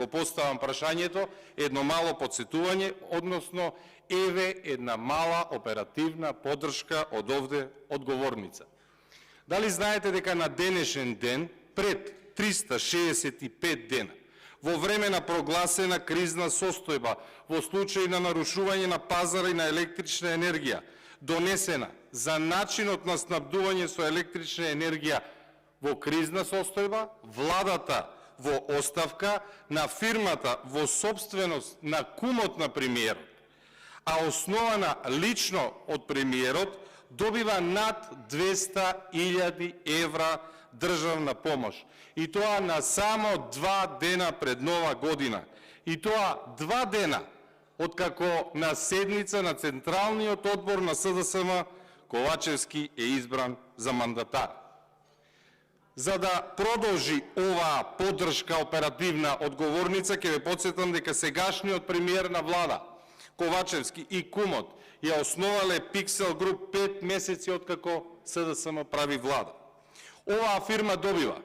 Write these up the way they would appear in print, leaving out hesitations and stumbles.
Поставам прашањето, едно мало подсетување, односно еве една мала оперативна поддршка од овде одговорница. Дали знаете дека на денешен ден, пред 365 дена, во време на прогласена кризна состојба, во случај на нарушување на пазара и на електрична енергија, донесена за начинот на снабдување со електрична енергија во кризна состојба, владата во оставка на фирмата во собственост на кумот на премиерот, а основана лично од премиерот, добива над 200.000 евра државна помош. И тоа на само 2 дена пред Нова година. И тоа 2 дена откако на седница на Централниот одбор на СДСМ Ковачевски е избран за мандатар. За да продолжи оваа поддршка оперативна одговорница, ќе ве потсетам дека сегашниот премиер на влада, Ковачевски и кумот, ја основале Pixel Group 5 месеци откако СДСМ прави влада. Оваа фирма добива,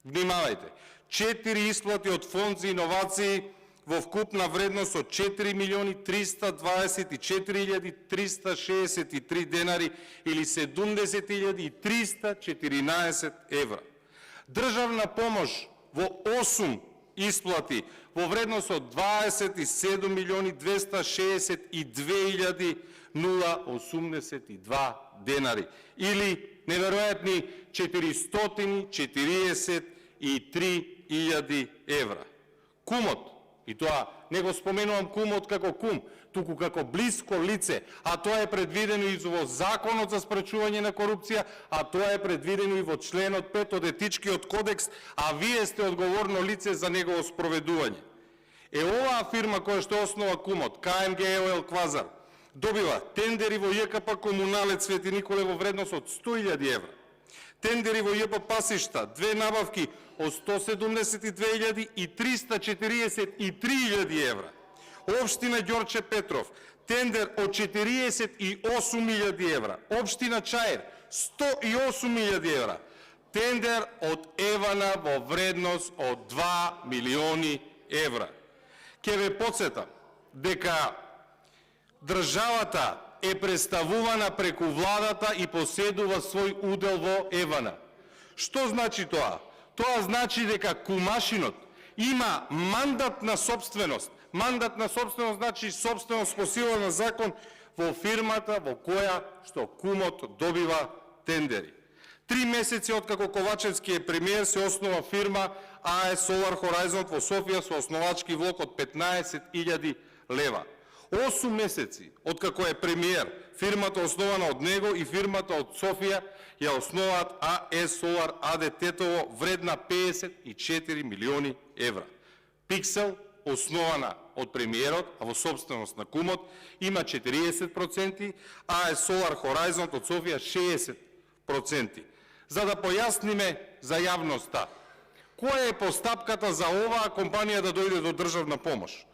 внимавајте, 4 исплати од фонд за иновации во вкупна вредност од 4.324.363 денари или 70.314 евра. Државна помош во 8 исплати во вредност од 27.262.082 денари или неверојатни 443.000 евра. Кумот, и тоа не го споменувам кумот како кум, туку како блиско лице, а тоа е предвидено и во Законот за спречување на корупција, а тоа е предвидено и во членот 5 од Етичкиот кодекс, а вие сте одговорно лице за негово спроведување. Оваа фирма која што основа кумот, КМГ ОЛ Квазар, добива тендери во ЈКП Комуналец Свети Николе во вредност од 100.000 евра. Тендери во ЈП Пасишта, 2 набавки од 172.000 и 343.000 евра. Општина Ѓорче Петров, тендер од 48.000 евра. Општина Чаир, 108.000 евра. Тендер од Евана во вредност од 2 милиони евра. Ке ве подсетам дека државата е представувана преку владата и поседува свој удел во Евана. Што значи тоа? Тоа значи дека кумашинот има мандат на собственост. Мандат на собственост значи собственост по сила на закон во фирмата во која што кумот добива тендери. 3 месеци откако Ковачевски е премиер се основа фирма АЕС Solar Horizon во Софија со основачки влог од 15.000 лева. 8 месеци откако е премиер, фирмата основана од него и фирмата од Софија ја основаат АЕС Solar АД Тетово вредна 54 милиони евра. Pixel, основана од премиерот, а во собственост на кумот, има 40%, АЕС Solar Horizon од Софија 60%. За да појасниме за јавноста, која е постапката за оваа компанија да дојде до државна помош?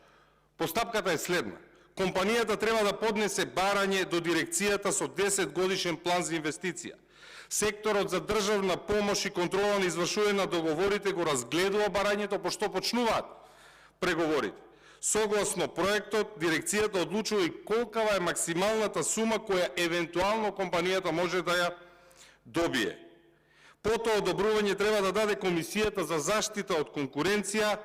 Постапката е следна. Компанијата треба да поднесе барање до дирекцијата со 10 годишен план за инвестиција. Секторот за државна помош и контрола на извршување на договорите го разгледува барањето, по што почнуваат преговорите. Согласно проектот, дирекцијата одлучува и колкава е максималната сума која евентуално компанијата може да ја добие. Потоа одобрување треба да даде Комисијата за заштита од конкуренција,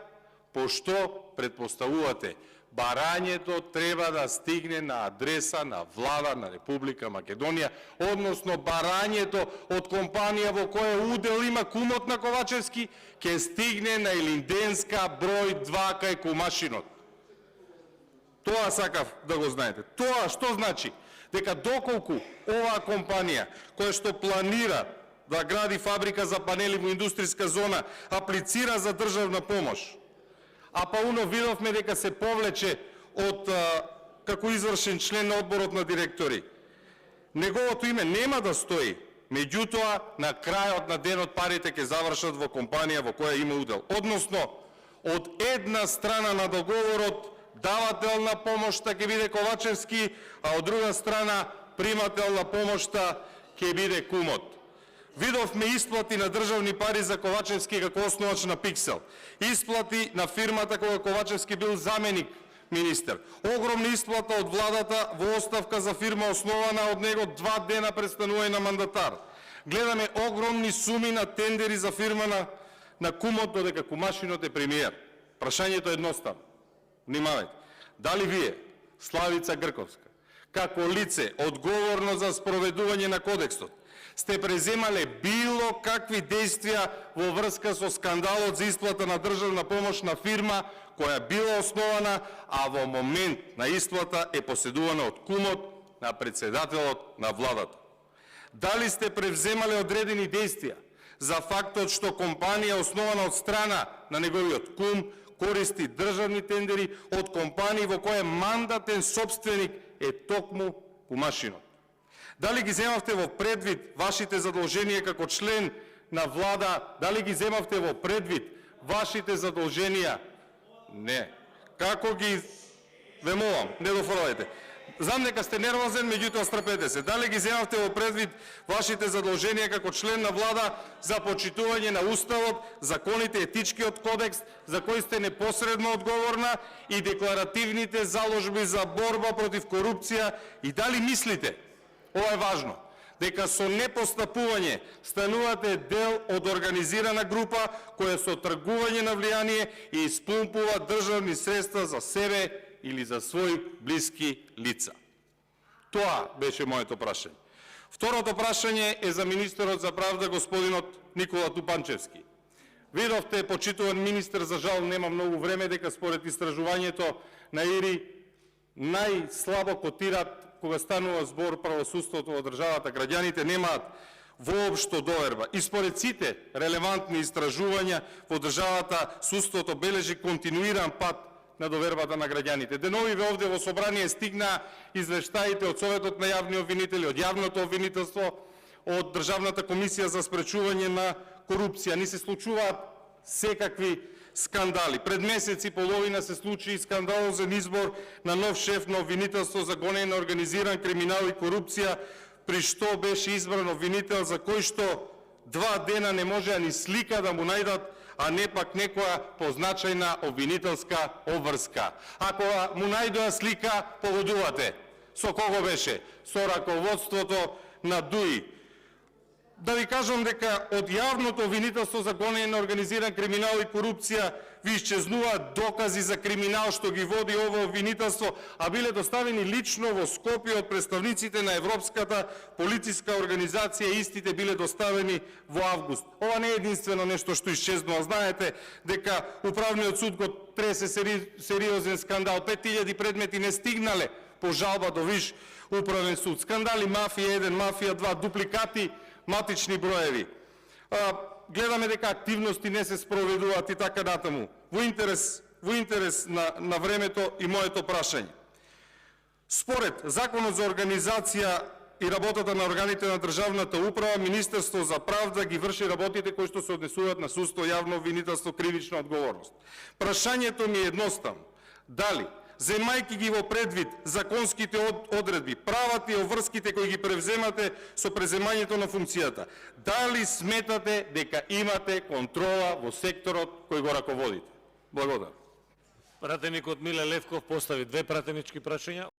пошто предпоставувате барањето треба да стигне на адреса на влада на Република Македонија, односно барањето од компанија во која удел има кумот на Ковачевски, ќе стигне на Илинденска број 2 кај кумашинот. Тоа сакав да го знаете. Тоа што значи? Дека доколку оваа компанија, која што планира да гради фабрика за панели во индустријска зона, аплицира за државна помош, а пауно видовме дека се повлече од како извршен член на одборот на директори. Неговото име нема да стои, меѓутоа на крајот на денот парите ќе завршат во компанија во која има удел. Односно, од една страна на договорот давател на помошта ќе биде Ковачевски, а од друга страна примател на помошта ќе биде кумот. Видовме исплати на државни пари за Ковачевски како основач на Пиксел. Исплати на фирмата кога Ковачевски бил заменик министер. Огромна исплата од владата во оставка за фирма основана од него 2 дена пред станување на мандатар. Гледаме огромни суми на тендери за фирма на кумот, додека кумашинот е премиер. Прашањето е едноставно. Внимавајте. Дали вие, Славица Грковска, како лице одговорно за спроведување на кодексот, сте преземале било какви действија во врска со скандалот за исплата на државна помош на фирма која била основана, а во момент на исплата е поседувана од кумот на председателот на владата? Дали сте превземале одредени действија за фактот што компанија основана од страна на неговиот кум користи државни тендери од компании во која мандатен собственик е токму кумашинот? Дали ги земавте во предвид вашите задолженија како член на влада? Дали ги земавте во предвид вашите задолженија? Не. Како ги... Ве молам, не дофрлајте. Знам дека сте нервозен, меѓутоа страпете се. Дали ги земавте во предвид вашите задолженија како член на влада за почитување на уставот, законите, етичкиот кодекс, за кои сте непосредно одговорна, и декларативните заложби за борба против корупција? И дали мислите, ова е важно, дека со непостапување станувате дел од организирана група која со тргување на влијание и испумпува државни средства за себе или за своји блиски лица? Тоа беше моето прашање. Второто прашање е за министерот за правда, господинот Никола Тупанчевски. Видовте, почитуван министер, за жал нема многу време, дека според истражувањето на ИРИ најслабо котират кога станува збор правосудството во државата. Граѓаните немаат воопшто доверба. И според сите релевантни истражувања во државата, судството бележи континуиран пат на довербата на граѓаните. Деновиве овде во собрание стигна извештаите од Советот на јавни обвинители, од јавното обвинителство, од Државната комисија за спречување на корупција. Ни се случуваат секакви скандали. Пред месец и половина се случи скандалозен избор на нов шеф на обвинителство за гонење на организиран криминал и корупција, при што беше избран обвинител за кој што 2 дена не можеа ни слика да му најдат, а не пак некоја позначајна обвинителска обврска. Ако му најдоа слика, погодувате. Со кого беше? Со раководството на ДУИ. Да ви кажам дека од јавното обвинителство за гонење на организиран криминал и корупција ви исчезнуваат докази за криминал што ги води ова обвинителство, а биле доставени лично во Скопје од представниците на Европската полициска организација, истите биле доставени во август. Ова не е единствено нешто што исчезнува. Знаете дека Управниот суд го тресе сериозен скандал. 5000 предмети не стигнале по жалба до Виш управен суд. Скандали мафија 1, мафија 2, дупликати, матични броеви. Гледаме дека активности не се спроведуваат и така натаму. Во интерес на времето и моето прашање. Според Законот за организација и работата на органите на државната управа, Министерство за правда ги врши работите кои што се однесуваат на судство, јавно обвинителство, кривична одговорност. Прашањето ми е едноставно. Дали, земајќи ги во предвид законските одредби, правата и обврските кои ги превземате со преземањето на функцијата, дали сметате дека имате контрола во секторот кој го раководите? Благодарам. Пратеникот Миле Левков постави 2 пратенички прашања.